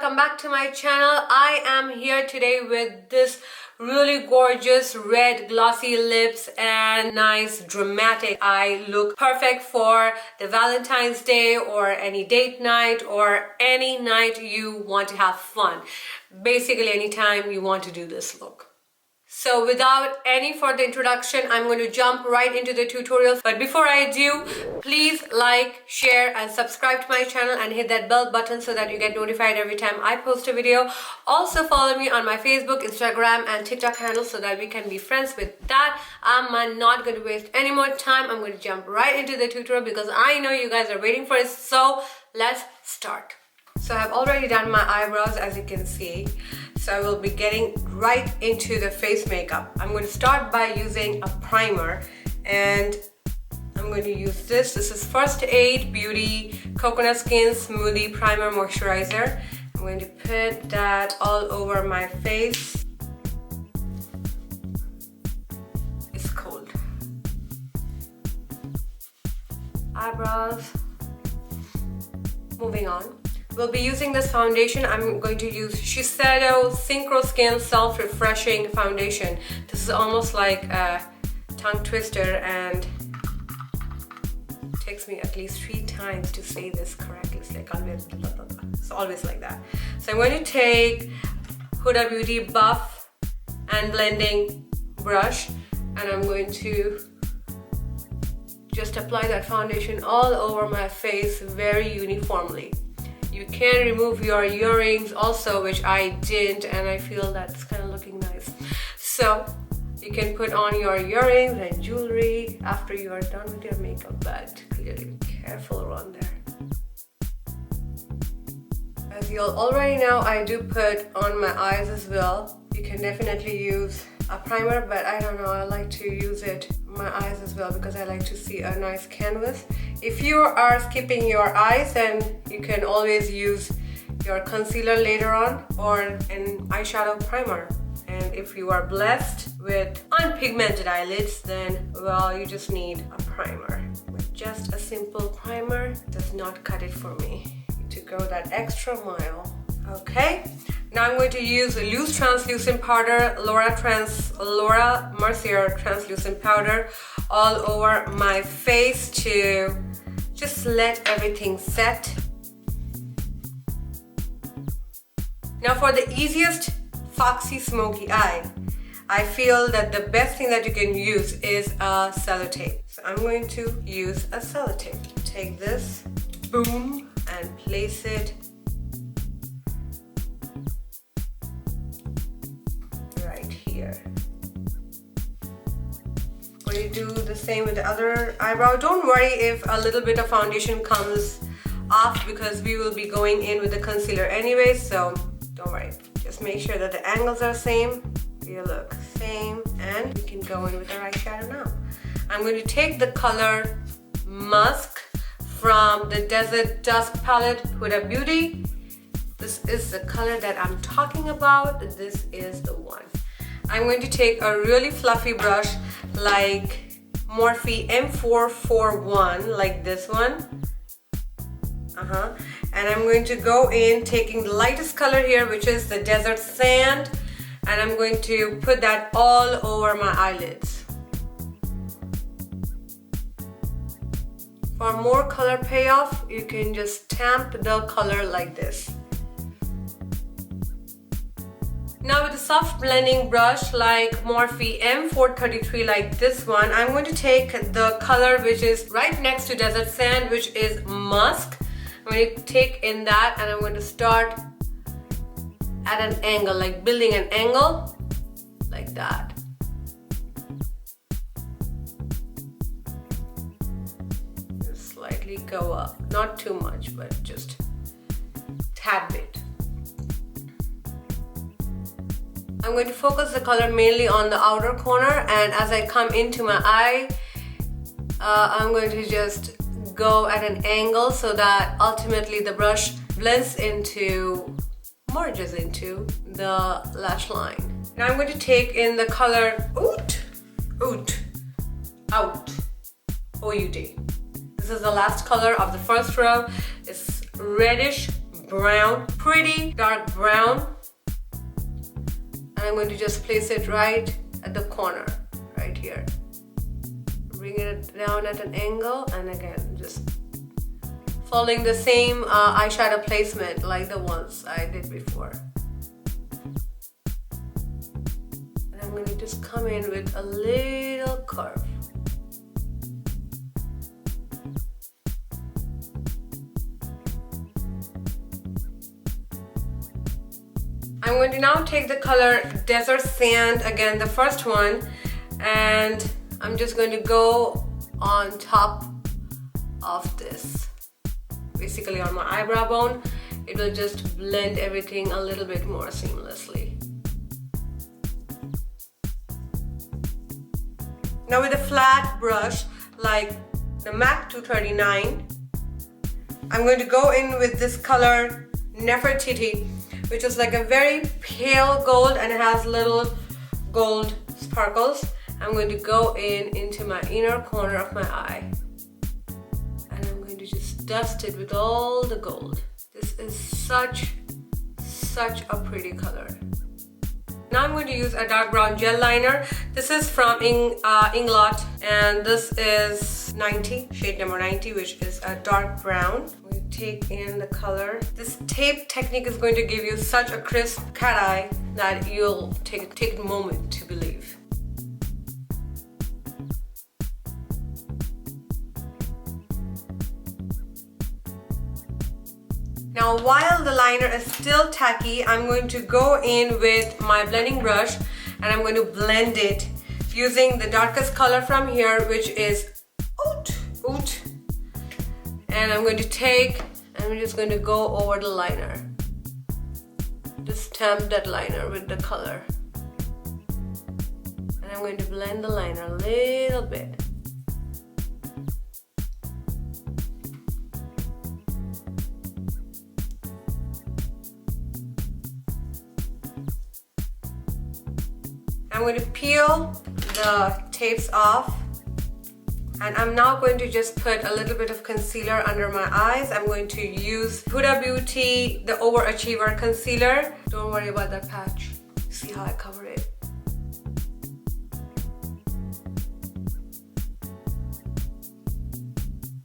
welcome back to my channel. I am here today with this really gorgeous red glossy lips and nice dramatic eye look, perfect for the Valentine's Day or any date night or any night you want to have fun. Basically anytime you want to do this look. So without any further introduction, I'm going to jump right into the tutorial. But before I do, please like, share and subscribe to my channel and hit that bell button so that you get notified every time I post a video. Also follow me on my Facebook, Instagram and TikTok handle so that we can be friends. With that, I'm not going to waste any more time. I'm going to jump right into the tutorial because I know you guys are waiting for it. So let's start. So I've already done my eyebrows, as you can see. So I will be getting right into the face makeup. I'm going to start by using a primer and I'm going to use this. This is First Aid Beauty Coconut Skin Smoothie Primer Moisturizer. I'm going to put that all over my face. It's cold. Eyebrows. Moving on. We'll be using this foundation. I'm going to use Shiseido Synchro Skin Self-Refreshing Foundation. This is almost like a tongue twister and it takes me at least 3 times to say this correctly. It's always like that. So I'm going to take Huda Beauty Buff and Blending Brush and I'm going to just apply that foundation all over my face very uniformly. You can remove your earrings also, which I didn't, and I feel that's kind of looking nice. So you can put on your earrings and jewelry after you are done with your makeup, but clearly careful around there. As you all already know, I do put on my eyes as well. You can definitely use a primer, but I don't know, I like to use it my eyes as well because I like to see a nice canvas. If you are skipping your eyes, then you can always use your concealer later on or an eyeshadow primer. And if you are blessed with unpigmented eyelids, then well, you just need a primer. But just a simple primer does not cut it for me. You need to go that extra mile. Okay, now I'm going to use a loose translucent powder, Laura Mercier translucent powder all over my face to just let everything set. Now for the easiest foxy smoky eye, I feel that the best thing that you can use is a sellotape. So I'm going to use a sellotape. Take this, boom, and place it here. When you do the same with the other eyebrow, don't worry if a little bit of foundation comes off because we will be going in with the concealer anyway, so don't worry. Just make sure that the angles are same, you look same, and we can go in with our eyeshadow now. I'm going to take the color Musk from the Desert Dusk palette, Huda Beauty. This is the color that I'm talking about. This is the one. I'm going to take a really fluffy brush like Morphe M441, like this one. And I'm going to go in taking the lightest color here, which is the Desert Sand, and I'm going to put that all over my eyelids. For more color payoff, you can just stamp the color like this. Now with a soft blending brush like Morphe M433, like this one, I'm going to take the color which is right next to Desert Sand, which is Musk. I'm going to take in that and I'm going to start at an angle, like building an angle like that. Just slightly go up, not too much, but just a tad bit. I'm going to focus the color mainly on the outer corner, and as I come into my eye, I'm going to just go at an angle so that ultimately the brush blends into, merges into the lash line. Now I'm going to take in the color Out. O-U-D. This is the last color of the first row. It's reddish brown, pretty dark brown. And I'm going to just place it right at the corner, right here. Bring it down at an angle, and again, just following the same eyeshadow placement like the ones I did before. And I'm going to just come in with a little curve. I'm going to now take the color Desert Sand, again the first one, and I'm just going to go on top of this, basically on my eyebrow bone. It will just blend everything a little bit more seamlessly. Now with a flat brush like the MAC 239, I'm going to go in with this color Nefertiti, which is like a very pale gold and it has little gold sparkles. I'm going to go into my inner corner of my eye, and I'm going to just dust it with all the gold. This is such a pretty color. Now I'm going to use a dark brown gel liner. This is from Inglot, and this is 90, shade number 90, which is a dark brown. We take in the color. This tape technique is going to give you such a crisp cat eye that you'll take a moment to believe. Now while the liner is still tacky, I'm going to go in with my blending brush and I'm going to blend it using the darkest color from here, which is Oud. And I'm just going to go over the liner. Just stamp that liner with the color. And I'm going to blend the liner a little bit. I'm going to peel the tapes off, and I'm now going to just put a little bit of concealer under my eyes. I'm going to use Huda Beauty, the Overachiever concealer. Don't worry about that patch. See how I cover it?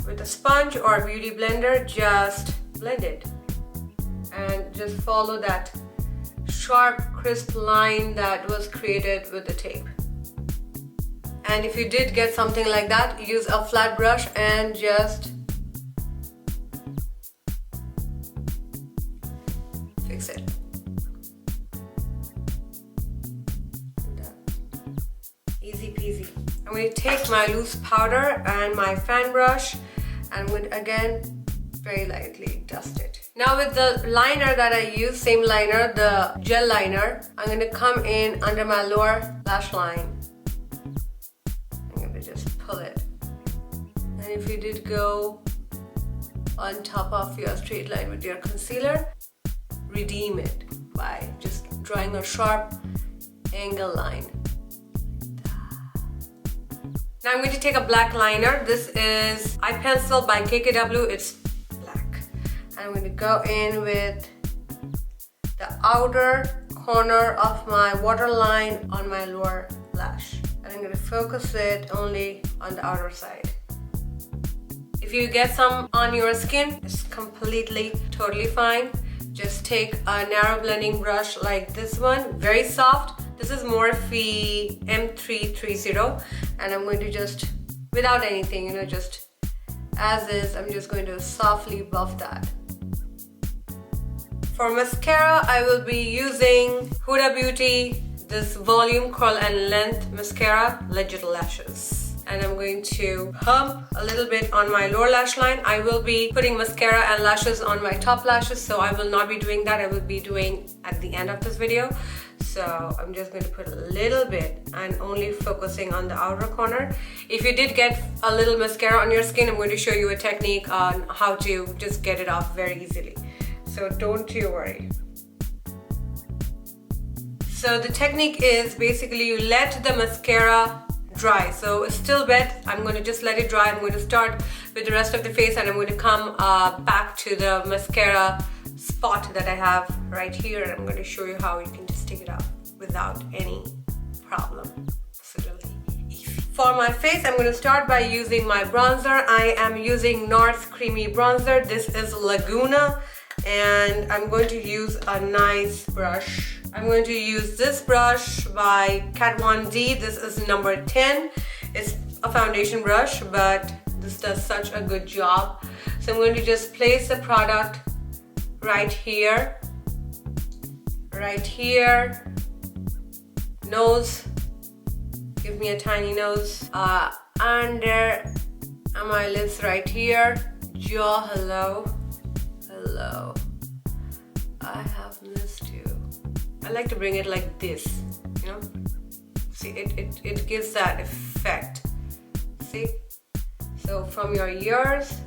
With a sponge or a beauty blender, just blend it and just follow that sharp, crisp line that was created with the tape. And if you did get something like that, use a flat brush and just fix it. Easy peasy. I'm going to take my loose powder and my fan brush, and I'm going to again very lightly dust it. Now with the liner that I use, same liner, the gel liner, I'm going to come in under my lower lash line. I'm going to just pull it. And if you did go on top of your straight line with your concealer, redeem it by just drawing a sharp angle line. Now I'm going to take a black liner. This is Eye Pencil by KKW. It's I'm going to go in with the outer corner of my waterline on my lower lash. And I'm going to focus it only on the outer side. If you get some on your skin, it's completely, totally fine. Just take a narrow blending brush like this one, very soft. This is Morphe M330. And I'm going to just, without anything, just as is, I'm just going to softly buff that. For mascara, I will be using Huda Beauty, this Volume Curl and Length Mascara, Legit Lashes. And I'm going to pump a little bit on my lower lash line. I will be putting mascara and lashes on my top lashes, so I will not be doing that. I will be doing at the end of this video. So I'm just going to put a little bit and only focusing on the outer corner. If you did get a little mascara on your skin, I'm going to show you a technique on how to just get it off very easily. So don't you worry. So the technique is basically you let the mascara dry. So it's still wet. I'm going to just let it dry. I'm going to start with the rest of the face and I'm going to come back to the mascara spot that I have right here, and I'm going to show you how you can just take it out without any problem. Absolutely easy. For my face, I'm going to start by using my bronzer. I am using NARS Creamy Bronzer. This is Laguna, and I'm going to use a nice brush. I'm going to use this brush by Kat Von D. This is number 10. It's a foundation brush, but this does such a good job. So I'm going to just place the product right here, nose, give me a tiny nose, under my lips right here, jaw, hello, I have missed you. I like to bring it like this, you know, see, it gives that effect, see, so from your ears,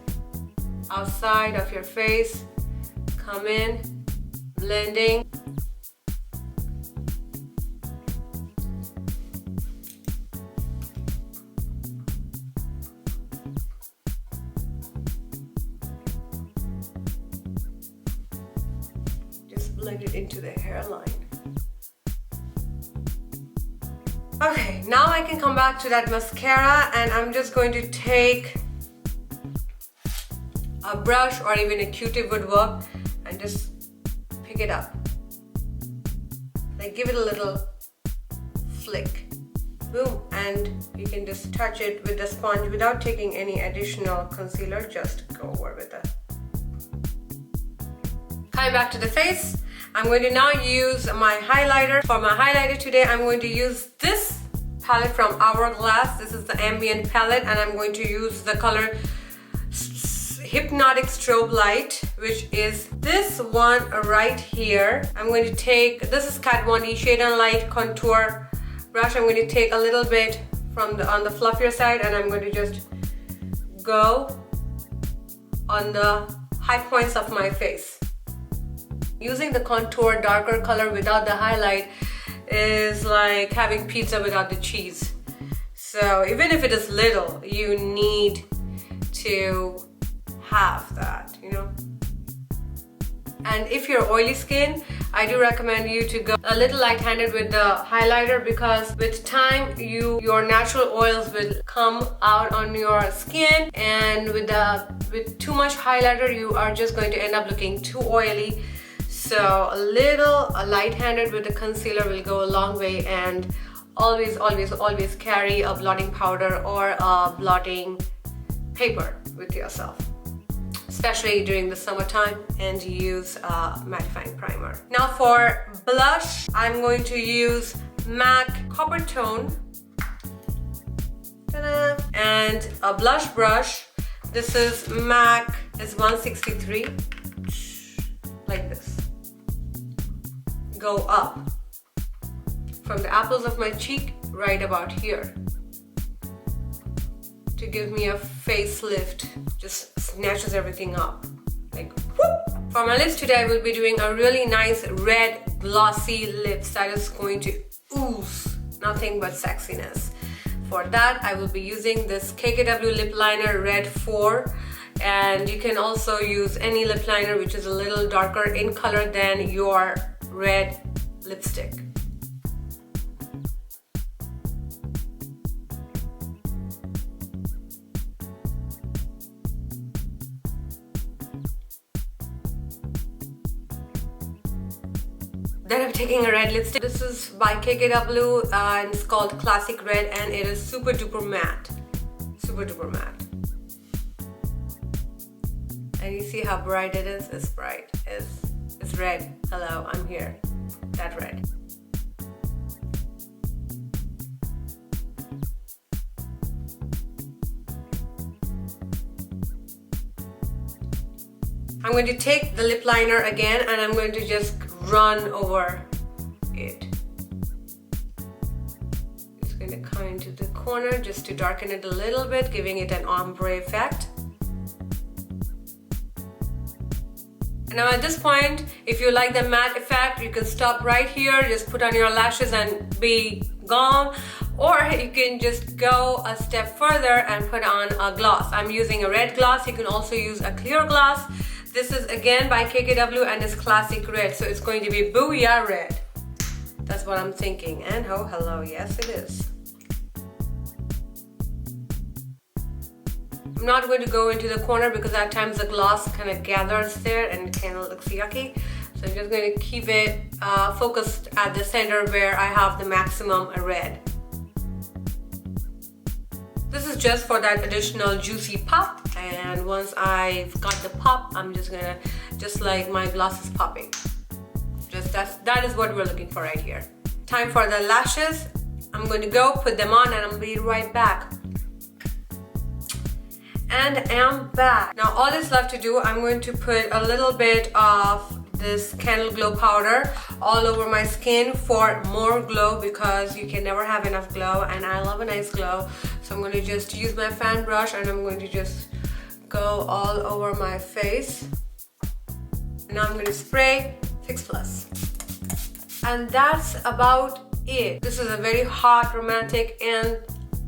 outside of your face, come in, blending. Just blend it into the hairline. Okay, now I can come back to that mascara, and I'm just going to take a brush or even a Q-tip would work, and just pick it up. Like give it a little flick. Boom. And you can just touch it with the sponge without taking any additional concealer. Just go over with it. Coming back to the face, I'm going to now use my highlighter. For my highlighter today, I'm going to use this palette from Hourglass. This is the ambient palette, and I'm going to use the color Hypnotic Strobe Light, which is this one right here. I'm going to take, this is Kat Von D Shade and Light Contour brush. I'm going to take a little bit from on the fluffier side, and I'm going to just go on the high points of my face. Using the contour darker color without the highlight is like having pizza without the cheese. So even if it is little, you need to have that, you know. And if you're oily skin, I do recommend you to go a little light-handed with the highlighter, because with time your natural oils will come out on your skin, and with too much highlighter you are just going to end up looking too oily. So a light-handed with the concealer will go a long way, and always carry a blotting powder or a blotting paper with yourself, especially during the summertime, and use a mattifying primer. Now for blush, I'm going to use MAC Coppertone. Ta-da! And a blush brush. This is MAC, is 163, like this. Go up from the apples of my cheek right about here to give me a facelift. Just snatches everything up, like whoop. For my lips today, I will be doing a really nice red glossy lips that is going to ooze nothing but sexiness. For that, I will be using this KKW lip liner Red 4, and you can also use any lip liner which is a little darker in color than your red lipstick. Then I'm taking a red lipstick. This is by KKW and it's called Classic Red, and it is super duper matte. Super duper matte. And you see how bright it is? It's bright. It's red. Hello, I'm here. That red. I'm going to take the lip liner again, and I'm going to just run over it. Just going to come into the corner just to darken it a little bit, giving it an ombre effect. And now at this point, if you like the matte effect, you can stop right here, just put on your lashes and be gone. Or you can just go a step further and put on a gloss. I'm using a red gloss. You can also use a clear gloss. This is again by KKW and it's Classic Red. So it's going to be Booyah Red. That's what I'm thinking. And oh, hello. Yes, it is. I'm not going to go into the corner because at times the gloss kind of gathers there and it kind of looks yucky. So I'm just going to keep it focused at the center where I have the maximum red. This is just for that additional juicy pop, and once I've got the pop, I'm just gonna, just like my gloss is popping. That is what we're looking for right here. Time for the lashes. I'm going to go put them on and I'll be right back. And I'm back. Now all that's left to do, I'm going to put a little bit of this Candle Glow powder all over my skin for more glow, because you can never have enough glow and I love a nice glow. So I'm going to just use my fan brush and I'm going to just go all over my face. Now I'm going to spray Fix Plus. And that's about it. This is a very hot, romantic and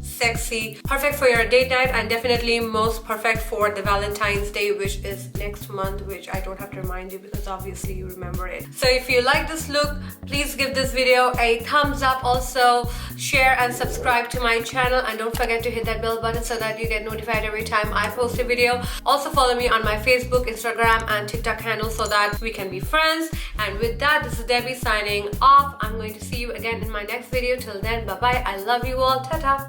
sexy, perfect for your date night, and definitely most perfect for the Valentine's Day, which is next month, which I don't have to remind you because obviously you remember it. So if you like this look, please give this video a thumbs up. Also share and subscribe to my channel, and don't forget to hit that bell button so that you get notified every time I post a video. Also follow me on my Facebook, Instagram and TikTok handle so that we can be friends. And with that, this is Debbie signing off. I'm going to see you again in my next video. Till then, bye bye. I love you all. Ta-ta.